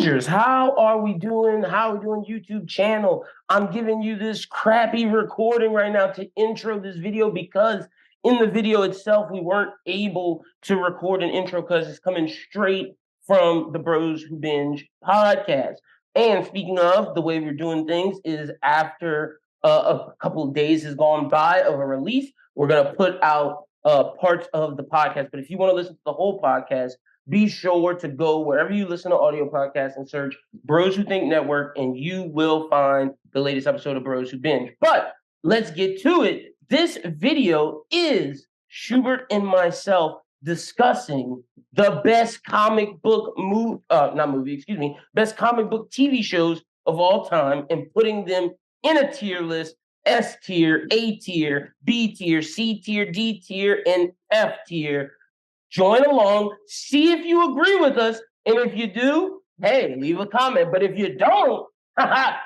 Bingers, how are we doing? How are we doing YouTube channel? I'm giving you this crappy recording right now to intro this video because in the video itself, we weren't able to record an intro because it's coming straight from the Bros Who Binge podcast. And speaking of, the way we're doing things is after a couple of days has gone by of a release, we're going to put out parts of the podcast. But if you want to listen to the whole podcast, be sure to go wherever you listen to audio podcasts and search Bros Who Think Network, and you will find the latest episode of Bros Who Binge. But let's get to it. This video is Shubert and myself discussing the best comic book best comic book TV shows of all time and putting them in a tier list: S tier, A tier, B tier, C tier, D tier, and F tier. Join along, see if you agree with us, and if you do, hey, leave a comment. But if you don't,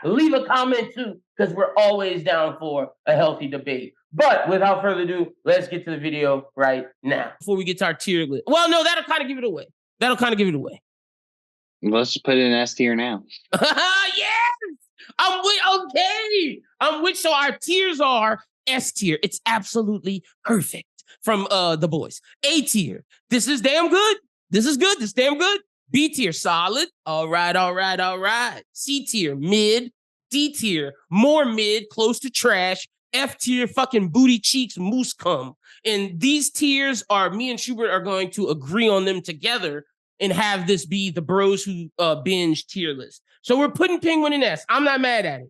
leave a comment too, because we're always down for a healthy debate. But without further ado, let's get to the video right now. Before we get to our tier list. Well, no, that'll kind of give it away. Let's just put it in S tier now. Yes! I'm with. So our tiers are S tier. It's absolutely perfect. From The Boys. A tier, this is damn good. This is good. This is damn good. B tier, solid. All right. C tier, mid. D tier, more mid, close to trash. F tier, fucking booty cheeks, moose cum. And these tiers are, me and Shubert are going to agree on them together and have this be the Bros Who Binge tier list. So we're putting Penguin in S. I'm not mad at it.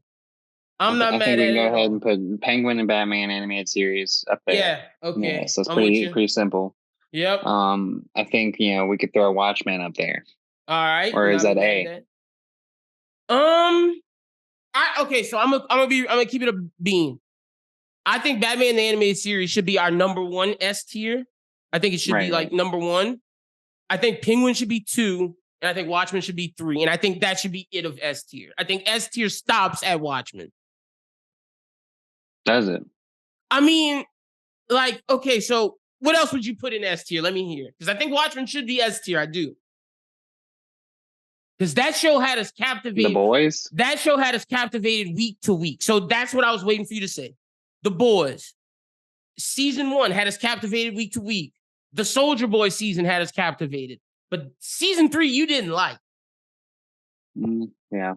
I think we can go ahead and put Penguin and Batman animated series up there. Yeah, okay. Yeah, so it's pretty simple. Yep. I think we could throw Watchmen up there. All right. Or is that A? Okay, so I'm gonna keep it a bean. I think Batman the animated series should be our number one S tier. I think it should be like number one. I think Penguin should be 2, and I think Watchmen should be 3, and I think that should be it of S tier. I think S tier stops at Watchmen. Does it? I mean, like, okay, so what else would you put in S tier? Let me hear. Because I think Watchmen should be S tier. I do. Because that show had us captivated. The Boys? That show had us captivated week to week. So that's what I was waiting for you to say. The Boys. Season 1 had us captivated week to week. The Soldier Boy season had us captivated. But season 3, you didn't like. Yeah.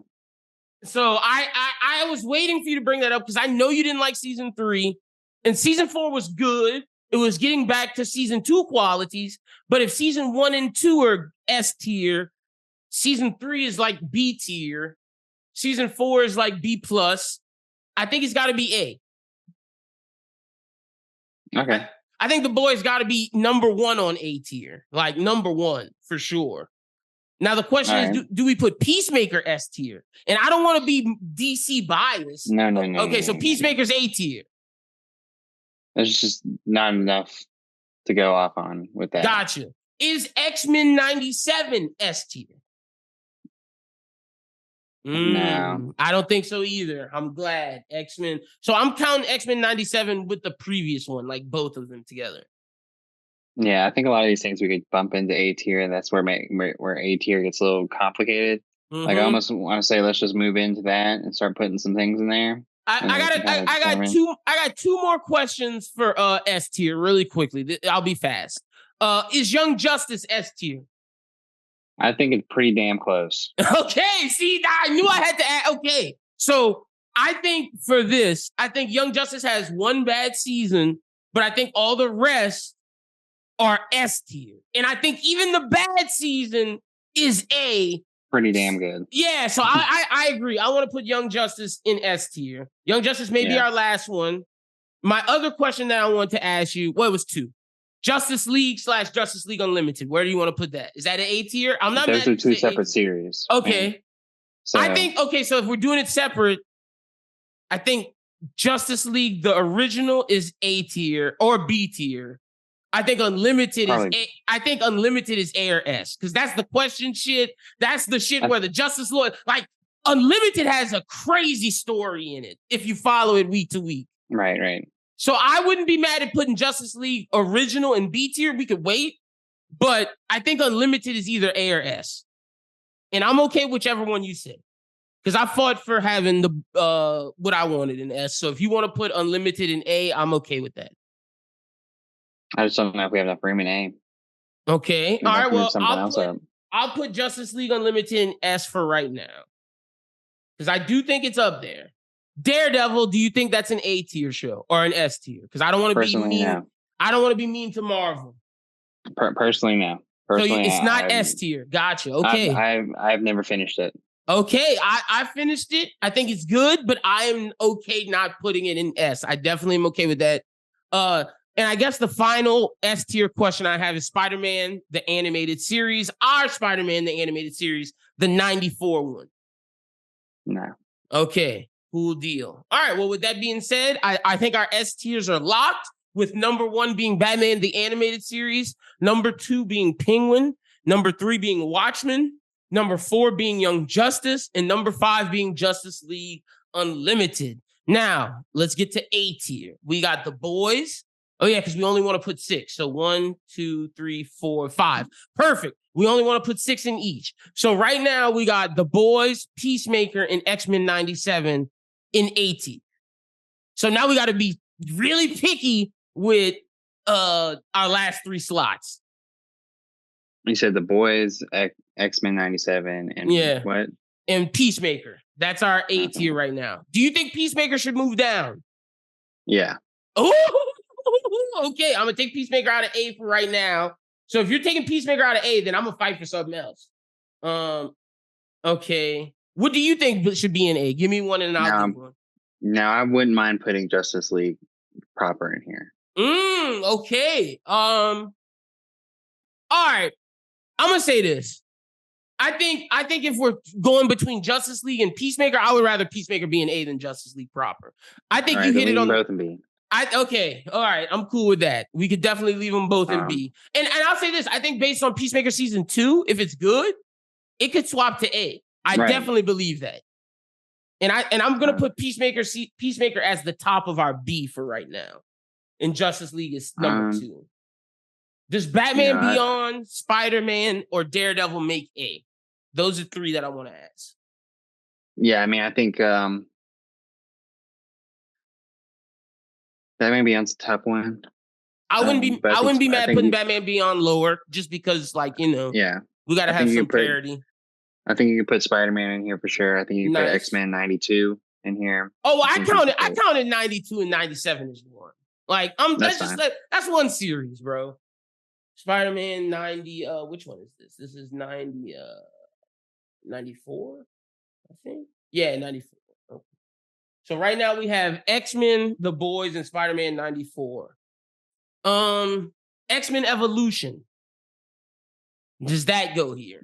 So I was waiting for you to bring that up because I know you didn't like season 3, and season 4 was good. It was getting back to season 2 qualities. But if season 1 and 2 are S tier, season 3 is like B tier, season 4 is like B plus. I think it's got to be A. Okay. I think The Boys got to be number 1 on A tier, like number 1 for sure. Now, the question is, do we put Peacemaker S tier? And I don't want to be DC biased. No. Okay, so Peacemaker's A tier. There's just not enough to go off on with that. Gotcha. Is X-Men 97 S tier? No. I don't think so either. I'm glad. X-Men. So I'm counting X-Men 97 with the previous one, like both of them together. Yeah, I think a lot of these things we could bump into A tier, and that's where A tier gets a little complicated. Mm-hmm. Like I almost want to say, let's just move into that and start putting some things in there. I got two more questions for S tier really quickly. I'll be fast. Is Young Justice S tier? I think it's pretty damn close. Okay, see, I knew I had to add. Okay, so I think for this, I think Young Justice has one bad season, but I think all the rest are S tier. And I think even the bad season is A. Pretty damn good. Yeah, so I agree. I want to put Young Justice in S tier. Young Justice may be our last one. My other question that I want to ask you, it was 2. Justice League / Justice League Unlimited. Where do you want to put that? Is that an A tier? I'm not. Those are 2 separate series. Okay. So I think, so if we're doing it separate, I think Justice League, the original, is A tier or B tier. I think Unlimited is A or S, because that's the question shit. That's the shit where the Justice Lord, like Unlimited has a crazy story in it if you follow it week to week. Right. So I wouldn't be mad at putting Justice League original in B tier. We could wait, but I think Unlimited is either A or S. And I'm okay with whichever one you say. Because I fought for having the what I wanted in S. So if you want to put Unlimited in A, I'm okay with that. I just don't know if we have enough room in A. Okay. All right. Well, I'll put Justice League Unlimited in S for right now. Because I do think it's up there. Daredevil, do you think that's an A tier show or an S tier? Because I don't want to be mean. No. I don't want to be mean to Marvel. Personally, no. Personally, so it's not S tier. Gotcha. Okay. I've never finished it. Okay, I finished it. I think it's good, but I am okay not putting it in S. I definitely am okay with that. And I guess the final S tier question I have is Spider-Man, the animated series. Our Spider-Man, the animated series, the 94 one. No. Okay, cool deal. All right, well, with that being said, I think our S tiers are locked, with number 1 being Batman, the animated series, number 2 being Penguin, number 3 being Watchmen, number 4 being Young Justice, and number 5 being Justice League Unlimited. Now, let's get to A tier. We got The Boys. Oh, yeah, because we only want to put 6. So 1, 2, 3, 4, 5. Perfect. We only want to put 6 in each. So right now, we got The Boys, Peacemaker, and X-Men 97 in A tier. So now we got to be really picky with our last 3 slots. You said The Boys, X-Men 97, and what? And Peacemaker. That's our A tier right now. Do you think Peacemaker should move down? Yeah. Oh, okay. I'm going to take Peacemaker out of A for right now. So if you're taking Peacemaker out of A, then I'm going to fight for something else. Okay. What do you think should be in A? Give me one and I'll do one. No, I wouldn't mind putting Justice League proper in here. Okay. All right. I'm gonna say this. I think if we're going between Justice League and Peacemaker, I would rather Peacemaker be in A than Justice League proper. I think you hit it on both in B. Okay. All right. I'm cool with that. We could definitely leave them both in B. And I'll say this. I think based on Peacemaker season 2, if it's good, it could swap to A. I definitely believe that. And I'm gonna put Peacemaker as the top of our B for right now. And Justice League is number 2. Does Batman Beyond, Spider-Man, or Daredevil make A? Those are 3 that I want to ask. Yeah, I mean, I think Batman Beyond's a tough one. I wouldn't be mad putting Batman Beyond lower, just because, we gotta have some parity. I think you can put Spider-Man in here for sure. I think you can put X-Men 92 in here. Oh, I counted 92 and 97 as one. That's one series, bro. Spider-Man 90, which one is this? This is 90, 94, I think. Yeah, 94. Okay. So right now we have X-Men, The Boys, and Spider-Man 94. X-Men Evolution. Does that go here?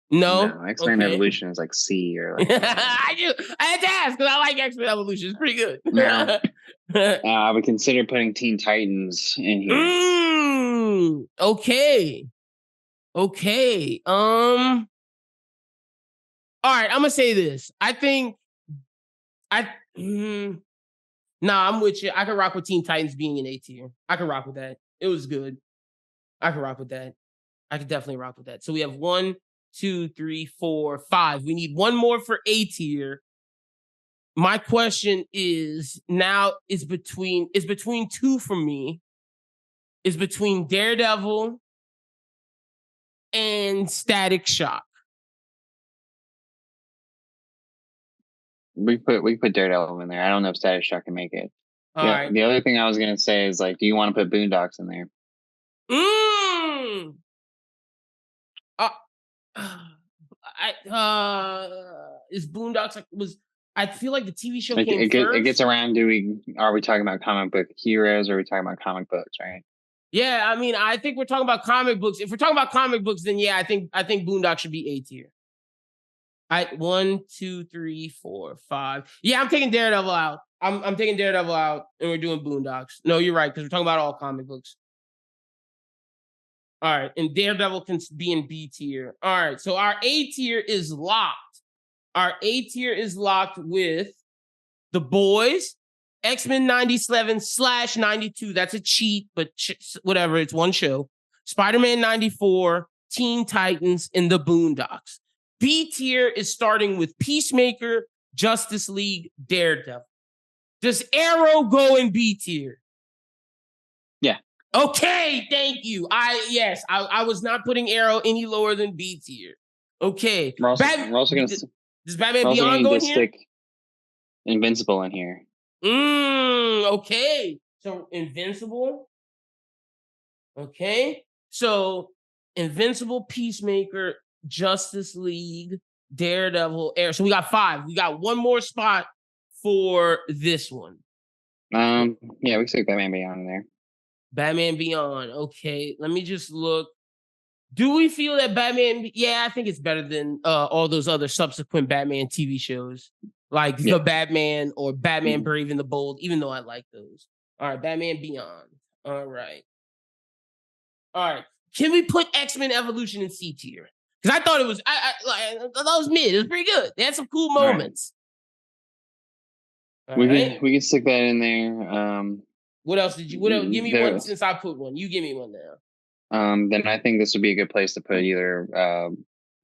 No, X-Men Evolution is like C or like. I had to ask because I like X-Men Evolution. It's pretty good. No. I would consider putting Teen Titans in here. Okay. All right, I'm gonna say this. I'm with you. I can rock with Teen Titans being in A tier. I can rock with that. It was good. I can rock with that. I could definitely rock with that. So we have 1, 2, 3, 4, 5. We need one more for A tier. My question is now is between 2 for me. Is between Daredevil and Static Shock. We put Daredevil in there. I don't know if Static Shock can make it. All right. The other thing I was gonna say is do you want to put Boondocks in there? Is Boondocks I feel like the TV show came first. It gets around. Are we talking about comic book heroes or are we talking about comic books, right? Yeah, I mean, I think we're talking about comic books. If we're talking about comic books, then yeah, I think Boondocks should be A tier. All right, 1, 2, 3, 4, 5. Yeah, I'm taking Daredevil out. I'm taking Daredevil out, and we're doing Boondocks. No, you're right, because we're talking about all comic books. All right, and Daredevil can be in B tier. All right, so our A tier is locked. Our A tier is locked with The Boys, X-Men 97/92. That's a cheat, but whatever. It's one show. Spider-Man 94, Teen Titans, and The Boondocks. B tier is starting with Peacemaker, Justice League, Daredevil. Does Arrow go in B tier? Yeah. Okay, thank you. I was not putting Arrow any lower than B tier. Okay. We're also gonna does Batman Beyond go in here? Stick Invincible in here. Okay. So Invincible. Okay. So Invincible, Peacemaker, Justice League, Daredevil, Arrow. So we got 5. We got one more spot for this one. Yeah, we can stick Batman Beyond in there. Batman Beyond. Okay, let me just look. Do we feel that Batman? Yeah, I think it's better than all those other subsequent Batman TV shows, like The Batman or Batman Brave and the Bold. Even though I like those. All right, Batman Beyond. All right. Can we put X-Men Evolution in C tier? Because I thought it was, I thought it was mid. It was pretty good. They had some cool moments. We can stick that in there. What else did you? What else? Give me one since I put one. You give me one now. Then I think this would be a good place to put either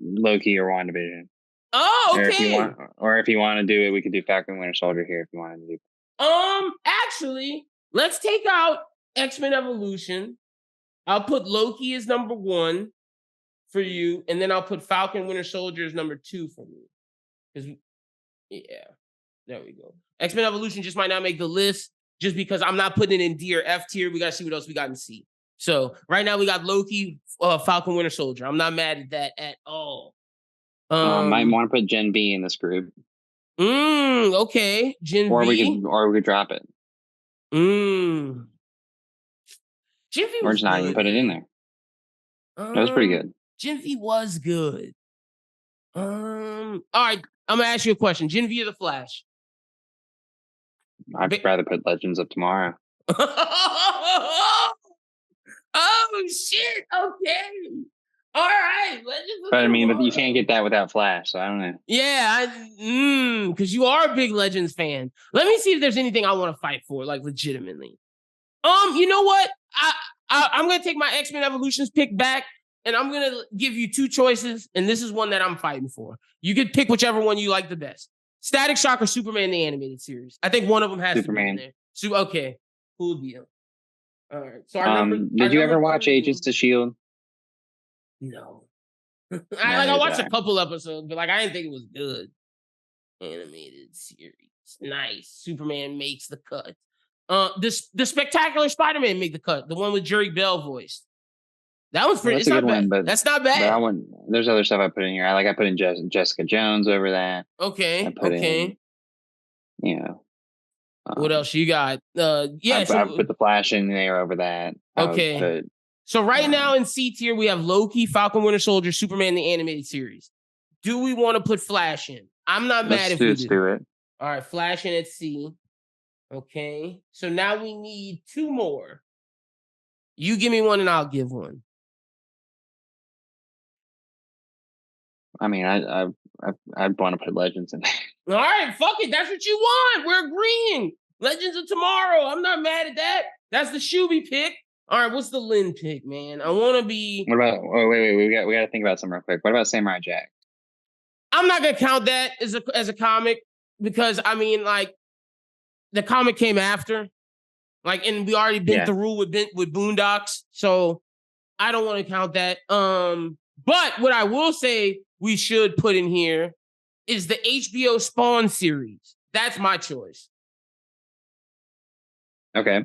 Loki or WandaVision. Oh, okay. Or if you want to do it, we could do Falcon Winter Soldier here if you want to do. Actually, let's take out X-Men Evolution. I'll put Loki as number 1 for you, and then I'll put Falcon Winter Soldier as number 2 for me. Because there we go. X-Men Evolution just might not make the list just because I'm not putting it in D or F tier. We got to see what else we got in C. So right now we got Loki, Falcon Winter Soldier. I'm not mad at that at all. Might want to put Gen B in this group. Okay. Gen V. Or we could drop it. Gen V or just not even put it in there. That was pretty good. Gen V was good. All right. I'm gonna ask you a question. Gen V or the Flash? I'd rather put Legends of Tomorrow. Oh shit! Okay. All right. But you can't get that without Flash, so I don't know. Yeah, because you are a big Legends fan. Let me see if there's anything I want to fight for, like legitimately. You know what? I'm gonna take my X-Men Evolutions pick back, and I'm gonna give you 2 choices, and this is one that I'm fighting for. You could pick whichever one you like the best. Static Shock or Superman the Animated Series. I think one of them has Superman. to be in there. Okay, cool deal. All right. So did you ever watch Agents of S.H.I.E.L.D.? No. I watched a couple episodes, but I didn't think it was good. Animated series. Nice. Superman makes the cut. The Spectacular Spider-Man made the cut. The one with Jerry Bell voiced. That one's pretty. It's not bad. But that's not bad. That one. There's other stuff I put in here. I put in Jessica Jones over that. Okay. What else you got? I put the Flash in there over that. Okay. So right now in C tier we have Loki, Falcon Winter Soldier, Superman the Animated Series. Do we want to put Flash in? I'm not mad if we do it. All right, Flash in at C. Okay. So now we need 2 more. You give me one and I'll give one. I'd want to put Legends in there. All right, fuck it. That's what you want. We're agreeing. Legends of Tomorrow. I'm not mad at that. That's the Shuby pick. All right, what's the Lyn pick, man? I want to be. What about? Oh, wait. We got to think about something real quick. What about Samurai Jack? I'm not gonna count that as a comic because the comic came after, and we already bent the rule with Boondocks, so I don't want to count that. But what I will say we should put in here is the HBO Spawn series. That's my choice. Okay,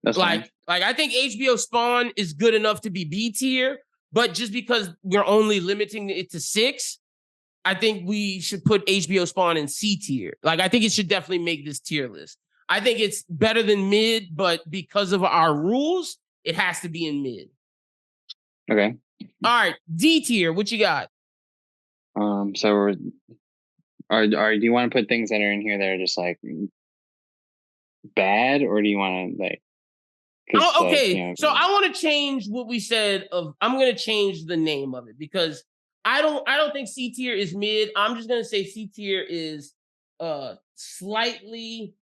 that's fine. I think HBO Spawn is good enough to be B tier, but just because we're only limiting it to 6. I think we should put HBO Spawn in C tier. I think it should definitely make this tier list. I think it's better than mid, but because of our rules, it has to be in mid. Okay. All right, D tier. What you got? So do you want to put things that are in here that are just bad, or do you want to okay. So I want to change what we said. I'm going to change the name of it because I don't think C tier is mid. I'm just going to say C tier is slightly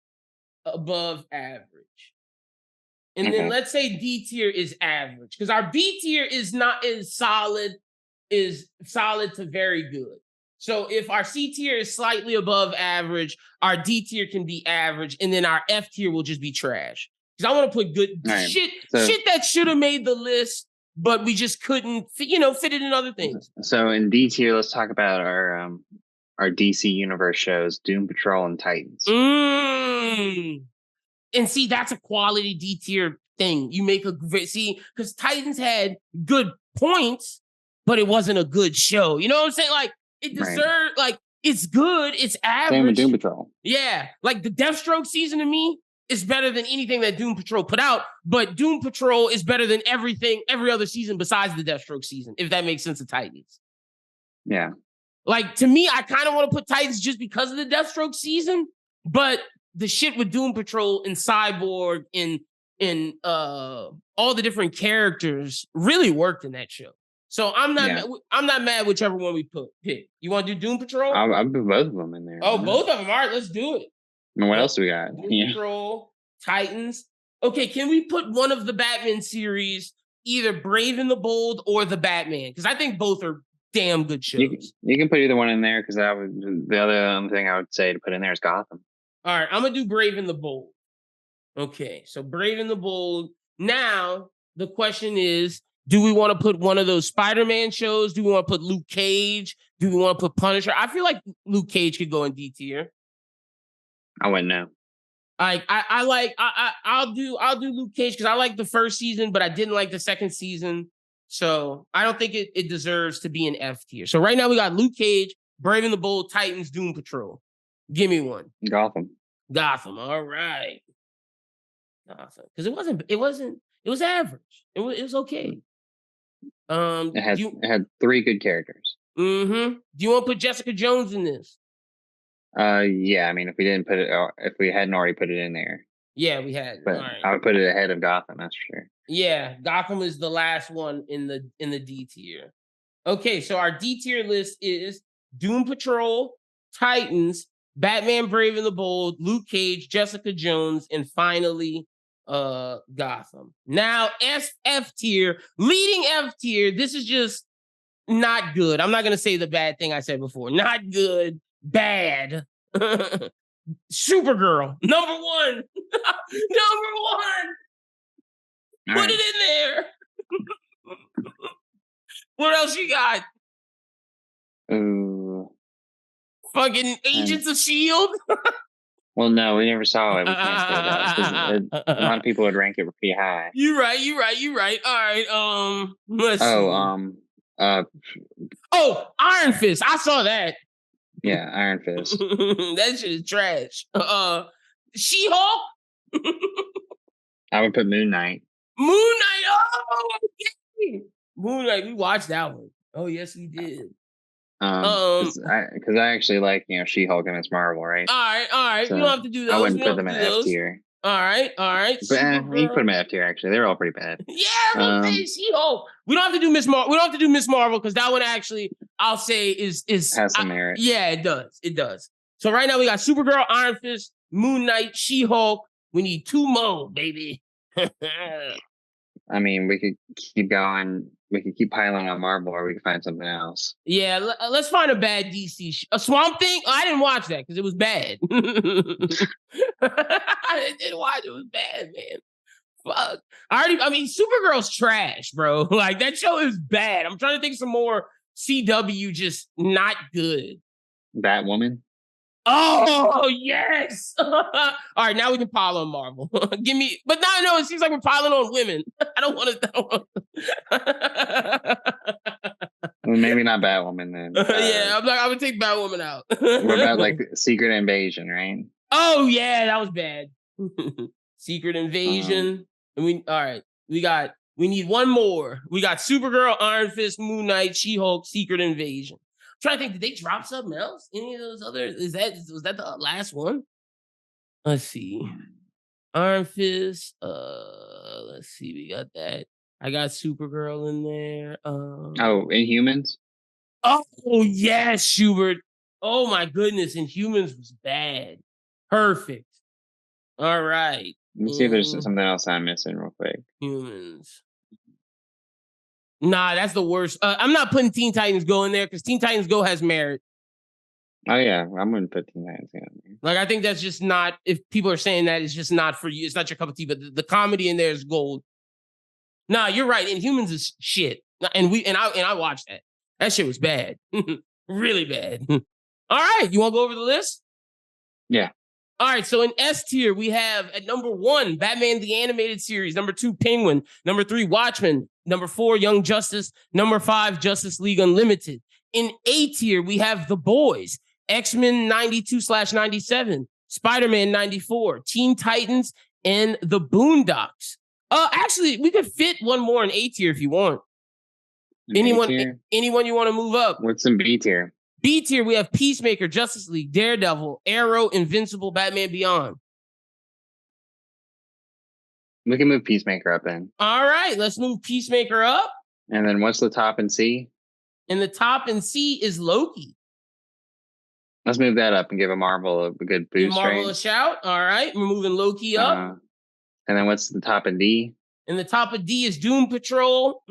above average. And then let's say D tier is average because our B tier is not as solid to very good. So if our C tier is slightly above average, our D tier can be average, and then our F tier will just be trash. Because I want to put good shit that should have made the list, but we just couldn't, fit it in other things. So in D tier, let's talk about our DC Universe shows, Doom Patrol and Titans. And see, that's a quality D tier thing. You make a great, because Titans had good points, but it wasn't a good show. You know what I'm saying? Like, it deserved, like, it's good, it's average. Same with Doom Patrol. Yeah, like the Deathstroke season to me is better than anything that Doom Patrol put out, but Doom Patrol is better than every other season besides the Deathstroke season, if that makes sense to Titans. Yeah. Like, to me, I kind of want to put Titans just because of the Deathstroke season, but the shit with Doom Patrol and Cyborg and all the different characters really worked in that show. So I'm not mad whichever one we pick. You want to do Doom Patrol? I'll put both of them in there. Oh, both of them. All right, let's do it. And what else do we got? Doom Patrol, Titans. Okay, can we put one of the Batman series, either Brave and the Bold or the Batman? Because I think both are damn good shows. You can put either one in there, because the other thing I would say to put in there is Gotham. All right, I'm going to do Brave and the Bold. Okay, so Brave and the Bold. Now, the question is, do we want to put one of those Spider-Man shows? Do we want to put Luke Cage? Do we want to put Punisher? I feel like Luke Cage could go in D tier. I wouldn't know. I'll do Luke Cage because I like the first season, but I didn't like the second season. So I don't think it deserves to be an F tier. So right now we got Luke Cage, Brave and the Bold, Titans, Doom Patrol. Give me one. Gotham. All right. Gotham. Because it was average. It was okay. It had 3 good characters. Do you want to put Jessica Jones in this? Yeah. I mean, if we hadn't already put it in there. Yeah, we had. But right. I would put it ahead of Gotham. That's for sure. Yeah, Gotham is the last one in the D tier. Okay, so our D tier list is Doom Patrol, Titans, Batman Brave and the Bold, Luke Cage, Jessica Jones, and finally Gotham. Now F tier, leading F tier. This is just not good. I'm not gonna say the bad thing I said before. Not good, bad. Supergirl, number 1. Number 1. Put it in there. What else you got? Fucking Agents of S.H.I.E.L.D. Well, no, we never saw it. We can't say that. A lot of people would rank it pretty high. You're right. All right. Let's see. Iron Fist. I saw that. Yeah, Iron Fist. That shit is trash. She-Hulk. I would put Moon Knight. Moon Knight. Oh, okay. Moon Knight. We watched that one. Oh, yes, we did. Because I actually like She-Hulk and Ms. Marvel, right? All right. So you don't have to do those. I wouldn't put them in F tier. All right. But you can put them in F tier. Actually, they're all pretty bad. Yeah, She-Hulk. We don't have to do Miss Marvel. We don't have to do Miss Marvel because that one actually, I'll say, is has some merit. Yeah, it does. It does. So right now we got Supergirl, Iron Fist, Moon Knight, She-Hulk. We need 2 more, baby. I mean, we could keep going. We could keep piling on Marvel, or we could find something else. Yeah, let's find a bad DC. A Swamp Thing? Oh, I didn't watch that because it was bad. I didn't watch it. It was bad, man. Fuck. Supergirl's trash, bro. Like, that show is bad. I'm trying to think some more CW just not good. Batwoman? Oh, yes. All right, now we can pile on Marvel. But no, it seems like we're piling on women. I don't want to. Well, maybe not Batwoman then. Yeah, I would take Batwoman out. What about like Secret Invasion, right? Oh, yeah, that was bad. Secret Invasion. We need one more. We got Supergirl, Iron Fist, Moon Knight, She-Hulk, Secret Invasion. Trying to think, did they drop something else? Any of those other? Was that the last one? Let's see. Iron Fist. Let's see. We got that. I got Supergirl in there. Inhumans. Oh yes, Shubert. Oh my goodness, Inhumans was bad. Perfect. All right. Let me see if there's something else I'm missing real quick. Humans. Nah, that's the worst. I'm not putting Teen Titans Go in there because Teen Titans Go has merit. Oh yeah, I'm gonna put Teen Titans in there. Like, I think that's just not, if people are saying that, it's just not for you. It's not your cup of tea, but the comedy in there is gold. Nah, you're right. Inhumans is shit. And I watched that. That shit was bad. Really bad. All right. You want to go over the list? Yeah. All right, so in S tier, we have at number 1, Batman the Animated Series. Number 2, Penguin. Number 3, Watchmen. Number 4, Young Justice. Number 5, Justice League Unlimited. In A tier, we have The Boys, X-Men 92/97, Spider-Man 94, Teen Titans, and The Boondocks. Actually, we could fit one more in A tier if you want. Anyone you want to move up? What's in B tier? B tier, we have Peacemaker, Justice League, Daredevil, Arrow, Invincible, Batman Beyond. We can move Peacemaker up in. All right, let's move Peacemaker up. And then what's the top in C? And the top in C is Loki. Let's move that up and give Marvel a good boost. Give Marvel a shout. All right, we're moving Loki up. And then what's the top in D? And the top of D is Doom Patrol.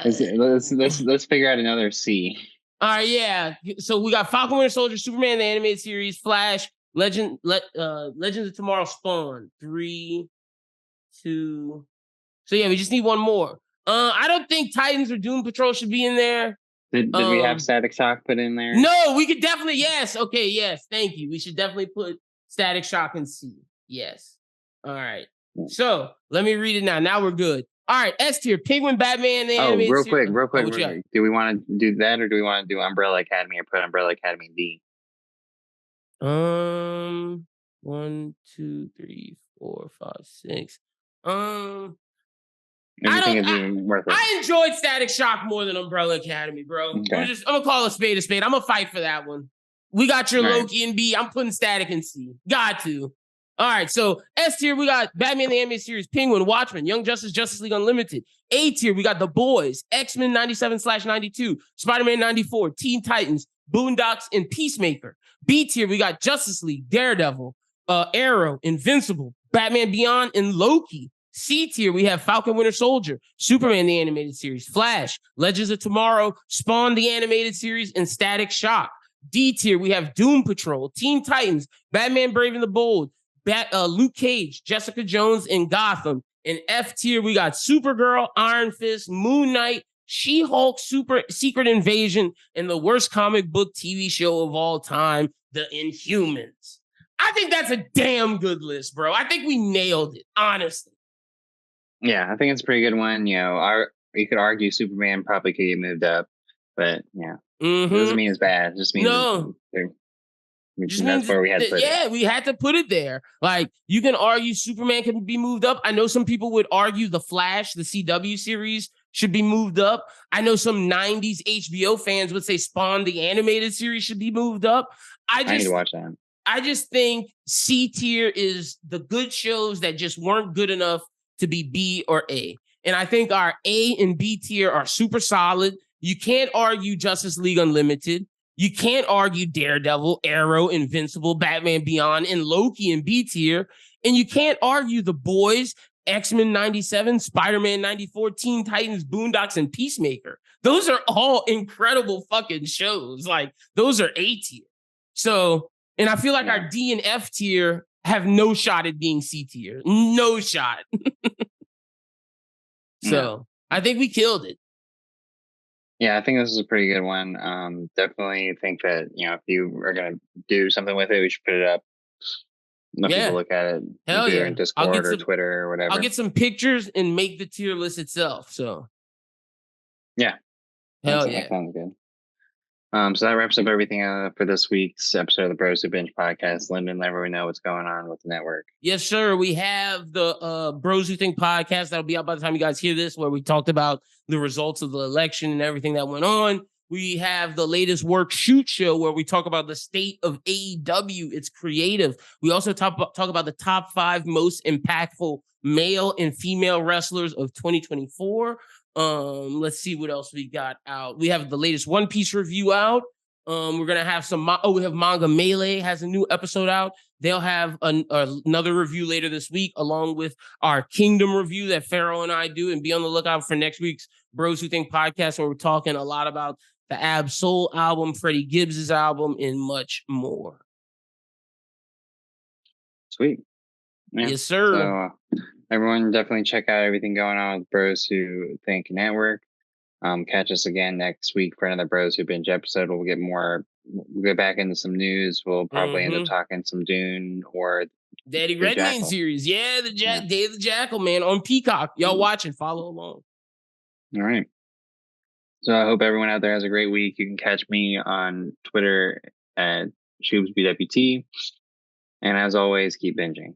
Let's figure out another C. All right, yeah. So we got Falcon Winter Soldier, Superman the Animated Series, Flash, Legends of Tomorrow, Spawn. 3, 2. So yeah, we just need one more. I don't think Titans or Doom Patrol should be in there. Did we have Static Shock put in there? No, we could definitely, yes. Okay, yes. Thank you. We should definitely put Static Shock in C. Yes. All right. So let me read it now. Now we're good. All right, S tier, Penguin, Batman, the animated series. Real quick. Do we want to do that, or do we want to do Umbrella Academy or put Umbrella Academy in D? 1, 2, 3, 4, 5, 6. I enjoyed Static Shock more than Umbrella Academy, bro. Okay. I'm gonna call a spade a spade. I'm gonna fight for that one. We got your Loki in B. I'm putting Static in C. Got to. All right, so S tier, we got Batman the Animated Series, Penguin, Watchmen, Young Justice, Justice League Unlimited. A tier, we got The Boys, X-Men 97/92, Spider-Man 94, Teen Titans, Boondocks, and Peacemaker. B tier, we got Justice League, Daredevil, Arrow, Invincible, Batman Beyond, and Loki. C tier, we have Falcon Winter Soldier, Superman the Animated Series, Flash, Legends of Tomorrow, Spawn the Animated Series, and Static Shock. D tier, we have Doom Patrol, Teen Titans, Batman Brave and the Bold, Luke Cage, Jessica Jones, and Gotham. In F tier, we got Supergirl, Iron Fist, Moon Knight, She-Hulk, Secret Invasion, and the worst comic book TV show of all time, The Inhumans. I think that's a damn good list, bro. I think we nailed it, honestly. Yeah, I think it's a pretty good one. You know, you could argue Superman probably could get moved up, but yeah, it doesn't mean it's bad. It just means that's where we had to put it. Yeah, we had to put it there. Like, you can argue Superman can be moved up. I know some people would argue The Flash, the CW series, should be moved up. I know some 90s HBO fans would say Spawn, the animated series, should be moved up. I need to watch that. I just think C tier is the good shows that just weren't good enough to be B or A. And I think our A and B tier are super solid. You can't argue Justice League Unlimited. You can't argue Daredevil, Arrow, Invincible, Batman Beyond, and Loki in B tier. And you can't argue The Boys, X-Men 97, Spider-Man 94, Teen Titans, Boondocks, and Peacemaker. Those are all incredible fucking shows. Like, those are A tier. So, and I feel like our D and F tier have no shot at being C tier. No shot. So, I think we killed it. Yeah, I think this is a pretty good one. Definitely think that, you know, if you are going to do something with it, we should put it up. Let people look at it. Hell yeah. In Discord or Twitter or whatever. I'll get some pictures and make the tier list itself. So, yeah. Hell yeah. That sounds good. So that wraps up everything for this week's episode of the Bros Who Binge podcast. Lyndon, let everyone know what's going on with the network. Yes, sir. We have the Bros Who Think podcast that'll be out by the time you guys hear this, where we talked about the results of the election and everything that went on. We have the latest Work Shoot show where we talk about the state of AEW. It's creative. We also talk about the top 5 most impactful male and female wrestlers of 2024. Let's see what else we got out. We have the latest One Piece review out. We're gonna have some. We have Manga Melee has a new episode out. They'll have another review later this week, along with our Kingdom review that Pharaoh and I do. And be on the lookout for next week's Bros Who Think podcast, where we're talking a lot about the Ab Soul album, Freddie Gibbs' album, and much more. Sweet. Yeah. Yes, sir. So everyone definitely check out everything going on with Bros Who Think Network. Catch us again next week for another Bros Who Binge episode. We'll get back into some news. We'll probably end up talking some Dune or Daddy Redmayne series. Yeah, Day of the Jackal, man, on Peacock. Y'all watching, follow along. All right. So I hope everyone out there has a great week. You can catch me on Twitter at ShubesBWT. And as always, keep binging.